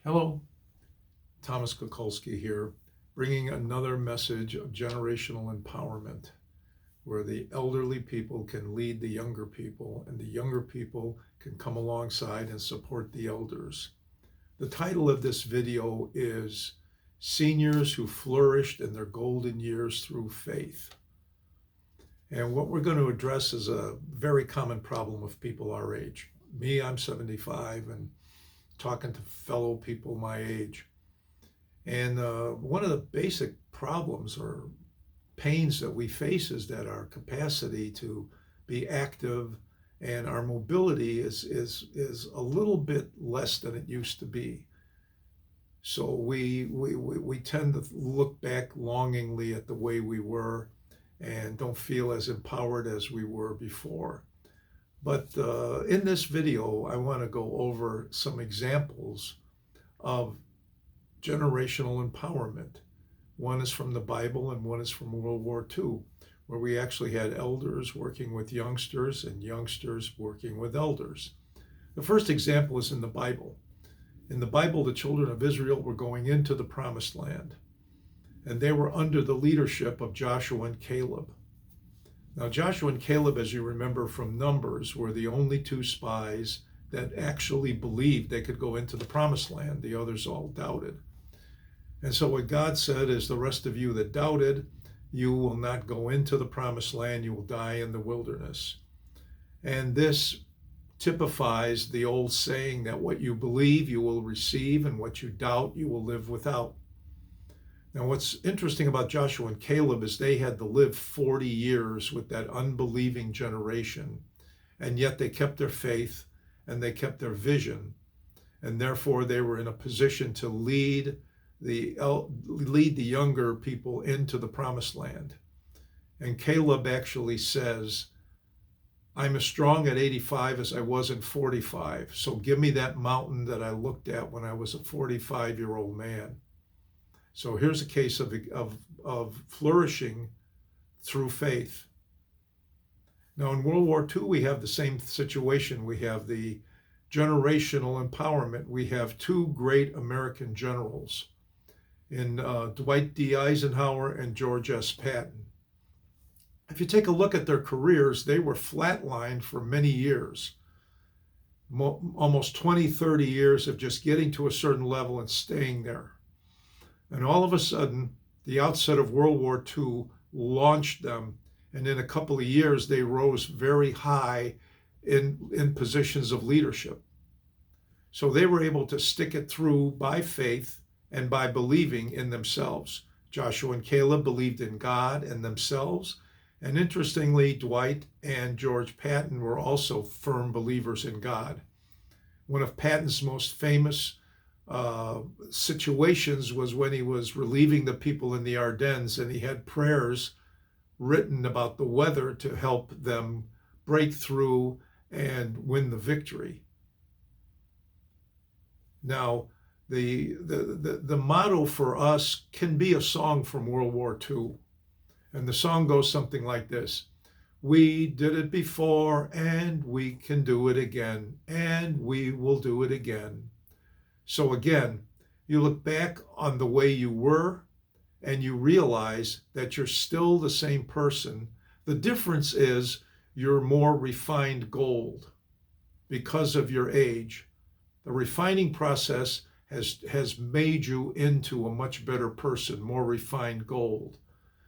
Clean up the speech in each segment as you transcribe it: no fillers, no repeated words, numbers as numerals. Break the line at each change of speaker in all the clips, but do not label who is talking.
Hello, Thomas Kukulski here, bringing another message of generational empowerment, where the elderly people can lead the younger people and the younger people can come alongside and support the elders. The title of this video is Seniors Who Flourished in Their Golden Years Through Faith. And what we're going to address is a very common problem of people our age. Me, I'm 75, and talking to fellow people my age. And one of the basic problems or pains that we face is that our capacity to be active and our mobility is a little bit less than it used to be. So we tend to look back longingly at the way we were and don't feel as empowered as we were before. But in this video, I want to go over some examples of generational empowerment. One is from the Bible and one is from World War II, where we actually had elders working with youngsters and youngsters working with elders. The first example is in the Bible. In the Bible, the children of Israel were going into the Promised Land, and they were under the leadership of Joshua and Caleb. Now, Joshua and Caleb, as you remember from Numbers, were the only two spies that actually believed they could go into the Promised Land. The others all doubted. And so what God said is, the rest of you that doubted, you will not go into the Promised Land, you will die in the wilderness. And this typifies the old saying that what you believe you will receive, and what you doubt you will live without. Now, what's interesting about Joshua and Caleb is they had to live 40 years with that unbelieving generation, and yet they kept their faith and they kept their vision, and therefore they were in a position to lead the younger people into the Promised Land. And Caleb actually says, I'm as strong at 85 as I was at 45, so give me that mountain that I looked at when I was a 45-year-old man. So here's a case of flourishing through faith. Now, in World War II, we have the same situation. We have the generational empowerment. We have two great American generals in Dwight D. Eisenhower and George S. Patton. If you take a look at their careers, they were flatlined for many years, almost 20, 30 years of just getting to a certain level and staying there. And all of a sudden, the outset of World War II launched them, and in a couple of years, they rose very high in positions of leadership. So they were able to stick it through by faith and by believing in themselves. Joshua and Caleb believed in God and themselves. And interestingly, Dwight and George Patton were also firm believers in God. One of Patton's most famous situations was when he was relieving the people in the Ardennes, and he had prayers written about the weather to help them break through and win the victory. Now, the motto for us can be a song from World War II. And the song goes something like this: we did it before, and we can do it again, and we will do it again. So again, you look back on the way you were, and you realize that you're still the same person. The difference is you're more refined gold because of your age. The refining process has made you into a much better person, more refined gold.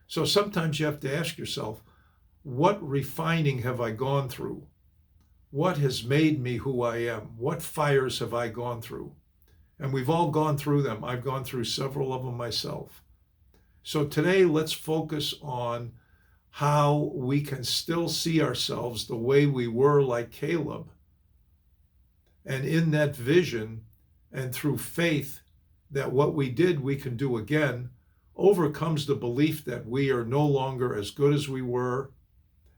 So sometimes you have to ask yourself, what refining have I gone through? What has made me who I am? What fires have I gone through? And we've all gone through them. I've gone through several of them myself. So today, let's focus on how we can still see ourselves the way we were, like Caleb. And in that vision and through faith that what we did, we can do again, overcomes the belief that we are no longer as good as we were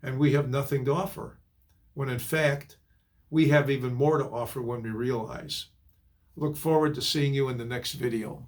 and we have nothing to offer, when in fact, we have even more to offer when we realize. Look forward to seeing you in the next video.